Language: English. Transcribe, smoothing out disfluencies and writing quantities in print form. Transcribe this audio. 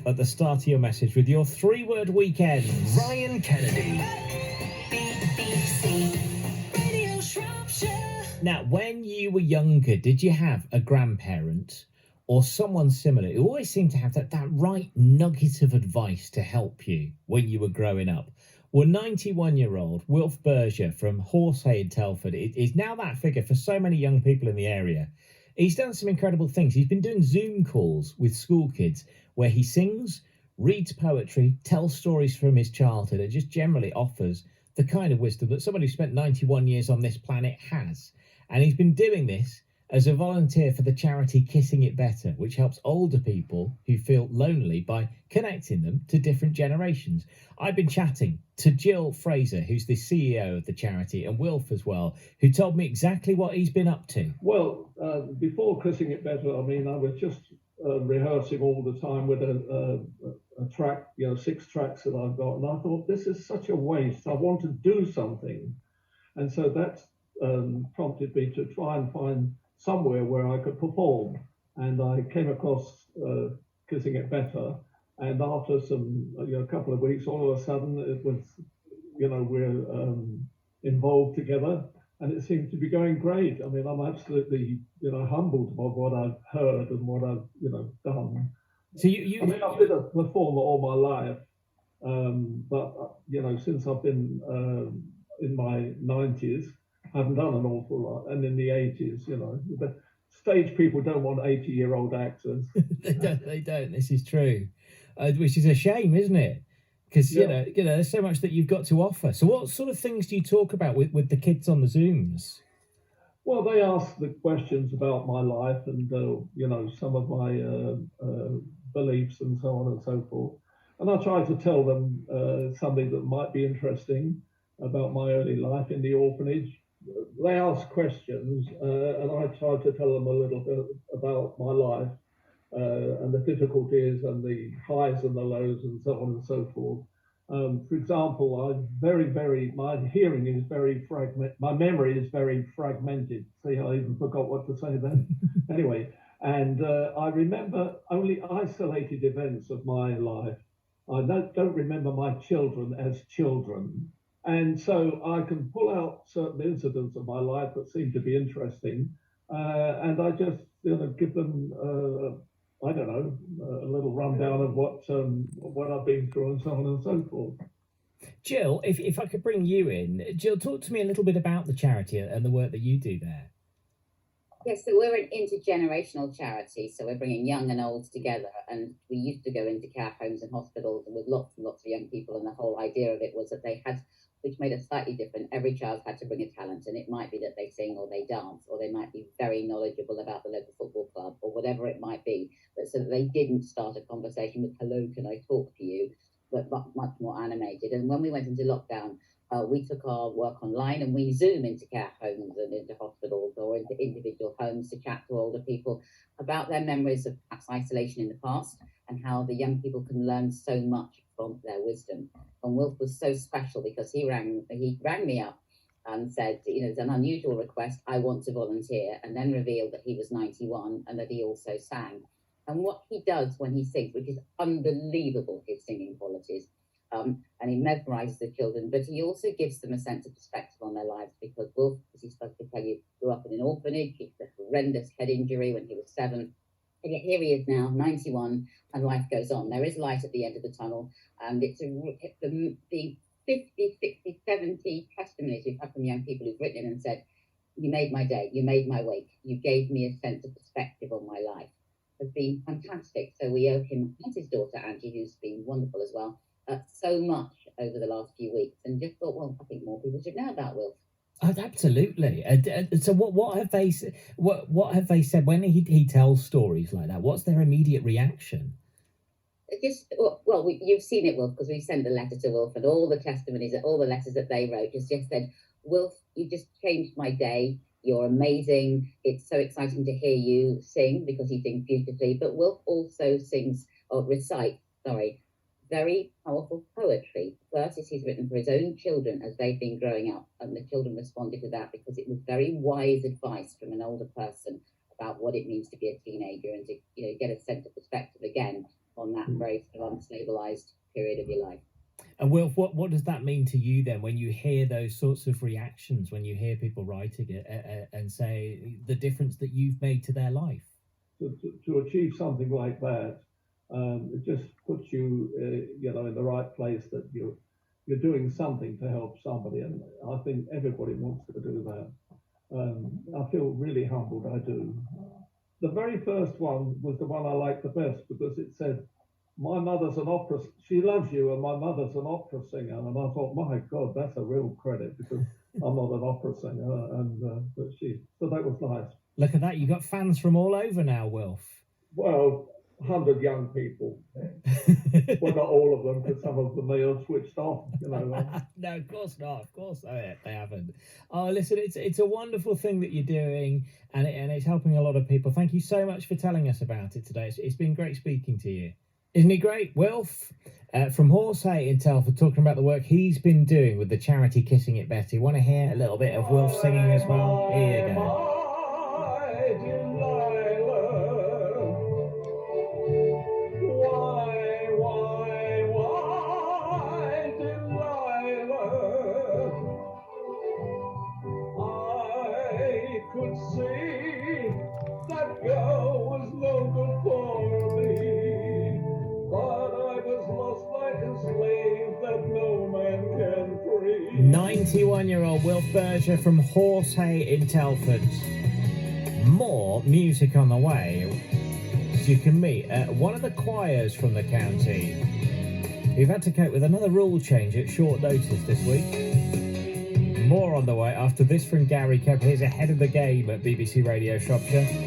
up at the start of your message with your 3-word weekend. Ryan Kennedy. BBC Radio Shropshire. Now, when you were younger, did you have a grandparent or someone similar who always seemed to have that right nugget of advice to help you when you were growing up? Well, 91-year-old Wilf Berger from Horsehay in Telford is now that figure for so many young people in the area. He's done some incredible things. He's been doing Zoom calls with school kids where he sings, reads poetry, tells stories from his childhood, and just generally offers the kind of wisdom that somebody who spent 91 years on this planet has. And he's been doing this as a volunteer for the charity Kissing It Better, which helps older people who feel lonely by connecting them to different generations. I've been chatting to Jill Fraser, who's the CEO of the charity, and Wilf as well, who told me exactly what he's been up to. Well, before Kissing It Better, I mean, I was just rehearsing all the time with a track, 6 tracks that I've got. And I thought, this is such a waste. I want to do something. And so that prompted me to try and find somewhere where I could perform. And I came across Kissing It Better. And after a couple of weeks, all of a sudden it was, we're involved together. And it seems to be going great. I mean, I'm absolutely, humbled by what I've heard and what I've, done. So I've been a performer all my life, but since I've been in my 90s, I haven't done an awful lot. And in the 80s, the stage people don't want 80-year-old actors. They don't. This is true, which is a shame, isn't it? Because there's so much that you've got to offer. So what sort of things do you talk about with the kids on the Zooms? Well, they ask the questions about my life and some of my beliefs and so on and so forth. And I try to tell them something that might be interesting about my early life in the orphanage. They ask questions, and I try to tell them a little bit about my life. And the difficulties and the highs and the lows and so on and so forth. For example, my hearing is very my memory is very fragmented. See, I even forgot what to say then. Anyway, and I remember only isolated events of my life. I don't remember my children as children. And so I can pull out certain incidents of my life that seem to be interesting. And I just, give them a little rundown of what I've been through and so on and so forth. Jill, if I could bring you in. Jill, talk to me a little bit about the charity and the work that you do there. Yes, so we're an intergenerational charity, so we're bringing young and old together, and we used to go into care homes and hospitals with lots and lots of young people, and the whole idea of it was that they had, which made it slightly different, every child had to bring a talent, and it might be that they sing or they dance, or they might be very knowledgeable about the local football club, or whatever it might be, but so that they didn't start a conversation with, hello, can I talk to you, but much more animated. And when we went into lockdown, we took our work online and we Zoom into care homes and into hospitals or into individual homes to chat to older people about their memories of perhaps isolation in the past and how the young people can learn so much from their wisdom. And Wilf was so special because he rang me up and said, it's an unusual request, I want to volunteer, and then revealed that he was 91 and that he also sang. And what he does when he sings, which is unbelievable, his singing qualities, and he mesmerizes the children, but he also gives them a sense of perspective on their lives because Wilf, as he's supposed to tell you, grew up in an orphanage. He had a horrendous head injury when he was 7. And yet here he is now, 91, and life goes on. There is light at the end of the tunnel, and it's the 50, 60, 70 testimonies we've had from young people who've written in and said, you made my day, you made my week, you gave me a sense of perspective on my life. Has been fantastic. So we owe him and his daughter, Angie, who's been wonderful as well, so much over the last few weeks, and just thought, well, I think more people should know about Wilf. Oh, absolutely. So what have they said when he tells stories like that? What's their immediate reaction? You've seen it, Wilf, because we sent a letter to Wilf, and all the testimonies, all the letters that they wrote just said, Wilf, you just changed my day. You're amazing. It's so exciting to hear you sing because he sings beautifully. But Wilf also recites very powerful poetry, verses he's written for his own children as they've been growing up. And the children responded to that because it was very wise advice from an older person about what it means to be a teenager and to get a sense of perspective again on that very sort of unstabilized period of your life. And Wilf, what does that mean to you then when you hear those sorts of reactions, when you hear people writing it and say the difference that you've made to their life? To achieve something like that, it just puts you, in the right place, that you're doing something to help somebody, and I think everybody wants to do that. I feel really humbled. I do. The very first one was the one I liked the best because it said, "My mother's an opera. She loves you, and my mother's an opera singer." And I thought, my God, that's a real credit because I'm not an opera singer, so that was nice. Look at that! You got fans from all over now, Wilf. Well, 100 young people. Well, not all of them, because some of them may have switched off. No, of course not. Of course they haven't. Oh, listen, it's a wonderful thing that you're doing, and it's helping a lot of people. Thank you so much for telling us about it today. It's been great speaking to you. Isn't he great? Wilf from Horsey in Telford, talking about the work he's been doing with the charity Kissing It Betty. Want to hear a little bit of Wilf singing as well? Here you go. Could see that girl was no good for me, but I was lost like a slave that no man can free. 91-year-old Wilf Berger from Horsey in Telford. More music on the way. You can meet one of the choirs from the county who've had to cope with another rule change at short notice this week. More on the way after this from Gary Cobb. Here's Ahead of the Game at BBC Radio Shropshire.